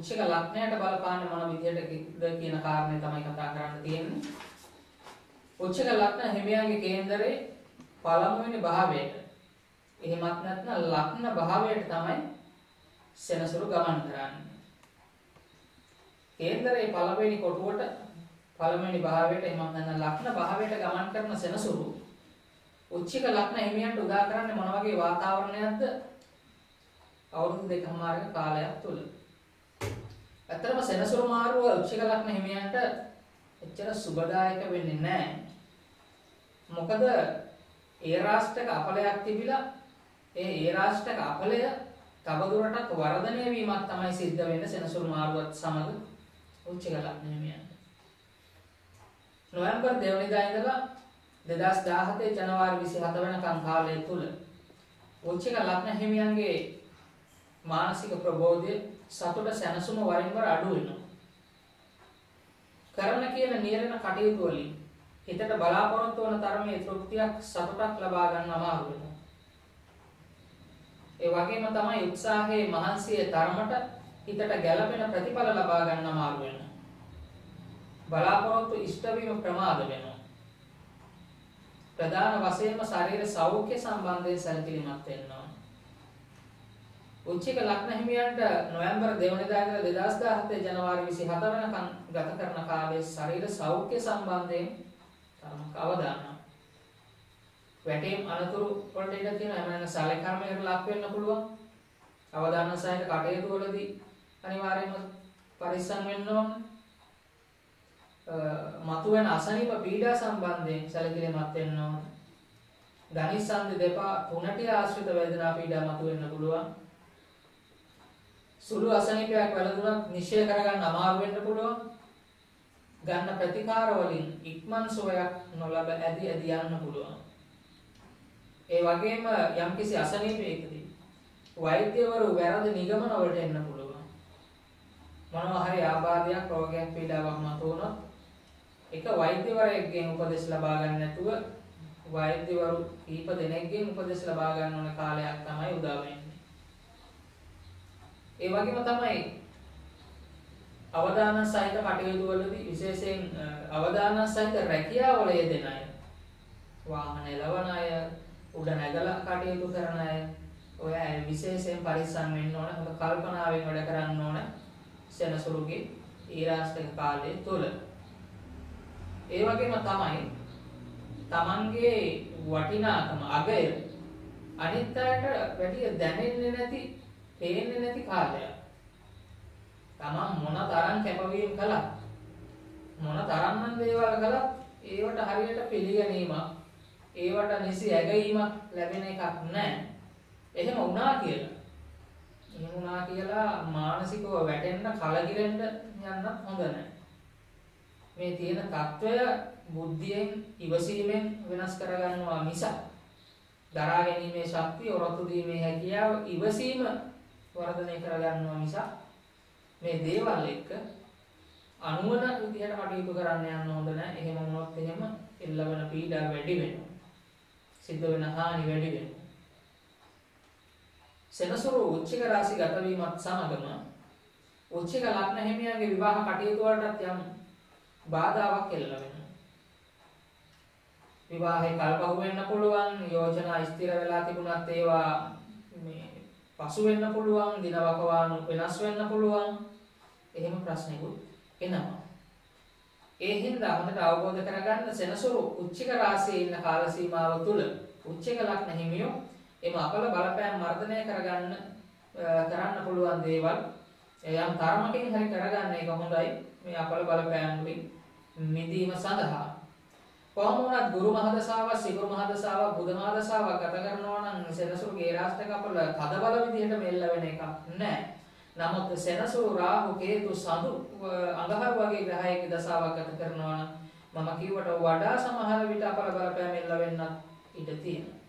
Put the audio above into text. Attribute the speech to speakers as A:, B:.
A: උච්චක ලග්නයට බලපාන මොන විදිහටද කියන කාරණේ තමයි කතා කරන්න තියෙන්නේ. උච්චක ලග්න හිමියාගේ කේන්දරේ පළමුවෙනි භාවයට. එහෙමත් නැත්නම් ලග්න භාවයට තමයි සෙනසුරු ගමන් කරන්නේ. කේන්දරේ පළවෙනි කොටුවට පළවෙනි භාවයට එහෙමත් නැත්නම් ලග්න භාවයට ගමන් කරන සෙනසුරු උච්චක ලග්න හිමියන්ට උදා කරන්නේ මොන වගේ වාතාවරණයක්ද? අවුරුදු දෙකමාරක කාලයක් තුල. ඇත්තටම සෙනසුරු මාරුව උච්චක ලග්න හිමියන්ට එච්චර සුබදායක වෙන්නේ නැහැ. මොකද ඒ රාෂ්ටක අපලයක් තිබිලා ඒ රාෂ්ටක අපලය තවදුරටත් වර්ධනය වීමක් තමයි සිද්ධ වෙන්නේ සෙනසුරු මාරුවත් සමග උච්චක ලග්න හිමියන්ට. නොවැම්බර් 2 වෙනිදා ඉඳලා 2017 ජනවාරි 27 වෙනකම් කාලය තුල උච්චක ලග්න හිමියන්ගේ මානසික ප්‍රබෝධය සතුට සැනසුම වරින් වර අඩු වෙනවා. කරන කියන නියැලෙන කටයුතු වලින් හිතට බලාපොරොත්තු වන තරමේ තෘප්තියක් සතුටක් ලබා ගන්න අමාරු වෙනවා. ඒ වගේම තමයි උත්සාහයේ මහන්සියේ තරමට හිතට ගැළපෙන ප්‍රතිඵල ලබා ගන්න අමාරු වෙනවා. බලාපොරොත්තු ඉෂ්ට වීම ප්‍රමාද වෙනවා. ප්‍රධාන වශයෙන්ම ශරීර සෞඛ්‍ය සම්බන්ධයෙන් සැලකිලිමත් වෙනවා. උච්චක ලග්න හිමියන්ට නොවැම්බර් 2 වෙනිදා ඉඳලා 2017 ජනවාරි 27 වෙනකම් ගත කරන කාලයේ ශරීර සෞඛ්‍ය සම්බන්ධයෙන් තරමක අවදානමක්. වැටීම් අනතුරු වලට ඉඩ තියෙනවා. එමනම් සලකර්මයකට ලක් වෙන්න පුළුවන්. අවදාන සහිත කටයුතු වලදී අනිවාර්යයෙන්ම පරිස්සම් වෙන්න ඕන. මතුවෙන අසනීප පීඩා සම්බන්ධයෙන් සැලකිලිමත් වෙන්න ඕන. ධනිසන්ධි දෙපා තුනට ආශ්‍රිත වේදනා පීඩා මතුවෙන්න පුළුවන්. සුළු අසනීපයක් වැළඳුනත් නිශ්චය කරගන්න අමාරු වෙන්න පුළුවන්. ගන්න ප්‍රතිකාර වලින් ඉක්මන් සුවයක් නොලබ ඇදී යන්න පුළුවන්. ඒ වගේම යම්කිසි අසනීපයකදී වෛද්‍යවරු වැරදි නිගමන වලට එන්න පුළුවන්. මොනවා හරි ආබාධයක් රෝගයක් පීඩාවක් මතුවුණොත් එක වෛද්‍යවරයෙක්ගෙන් උපදෙස් ලබා ගන්න නැතුව වෛද්‍යවරු කීප දෙනෙක්ගෙන් උපදෙස් ලබා ගන්න ඕන කාලයක් තමයි උදා වෙන්නේ. ඒ වගේම තමයි අවදාන සහිත කටයුතු වලදී විශේෂයෙන් අවදාන සහිත රැකියාවල යෙදෙන අය, වාහන එළවන අය, උඩ නැගලා කටයුතු කරන අය, ඔය අය විශේෂයෙන් පරිස්සම් වෙන්න ඕන. හොඳ කල්පනාවෙන් වැඩ කරන්න ඕන සෙනසුරුගේ ඊරාෂ්ටක කාලය තුල. ඒ වගේම තමයි තමන්ගේ වටිනාකම අගය අනිත් අයට වැඩි දැනෙන්නේ නැති, පේන්නේ නැති කාලයක්. තමන් මොන තරම් කැපවීම කළත්, මොන තරම්නම් දේවල් කළත් ඒවට හරියට පිළිගැනීමක්, ඒවට නිසි ඇගීමක් ලැබෙන එකක් නැහැ. එහෙම වුණා කියලා මානසිකව වැටෙන්න, කලකිරෙන්න යන්නත් හොඳ නැහැ. මේ තියෙන తত্ত্বය බුද්ධියෙන්, ඉවසීමෙන් වෙනස් කරගන්නවා මිස දරා ගැනීමේ ශක්තිය, ඔරොත්තු දීමේ හැකියාව, ඉවසීම වර්ධනය කරගන්නවා මිස මේ දේවල් එක්ක අනුවන විදිහට කටයුතු කරන්න යන්න හොඳ නැහැ. එහෙම වුණොත් එහෙම එල්ලවන පීඩා වැඩි වෙනවා. සිද්ධ වෙන හානි වැඩි වෙනවා. සෙනසුරු උච්චක රාශි ගත වීමත් සමගම උච්චක ලග්න හිමියන්ගේ විවාහ කටයුතු වලටත් යම් බාධාවක් එල්ල වෙනවා. විවාහේ කල්පහුව වෙන්න පුළුවන්. යෝජනා ස්ථිර වෙලා තිබුණත් ඒවා මේ පසු වෙන්න පුළුවන්. දිනවකවානු වෙනස් වෙන්න පුළුවන්. එහෙම ප්‍රශ්නෙකුත් එනවා. ඒ හින්දා හොඳට අවබෝධ කරගන්න සෙනසුරු උච්චක රාශියේ ඉන්න කාල සීමාව තුල උච්චක ලග්න හිමියෝ එම අපල බලපෑම් මර්ධනය කරන්න පුළුවන් දේවල් යම් තරමකින් හරි කරගන්න එක හොඳයි. මේ අපල බලපෑම් වලින් මිදීම සඳහා කොහොම වුණත් ගුරු මහදසාව, සිකුරු මහදසාව, බුධ මහදසාව ගත කරනවා නම් සෙනසුරුගේ රාෂ්ටක අපල තදබල විදිහට මෙල්ල වෙන එකක් නැහැ. නමුත් සෙනසුරු, රාහු, කේතු, සඳු, අඟහරු වගේ ග්‍රහයන්ගේ දසාවක් ගත කරනවා නම් මම කිව්වට වඩා සමහර විට අපල බලපෑම් එල්ල වෙන්නත් ඉඩ තියෙනවා.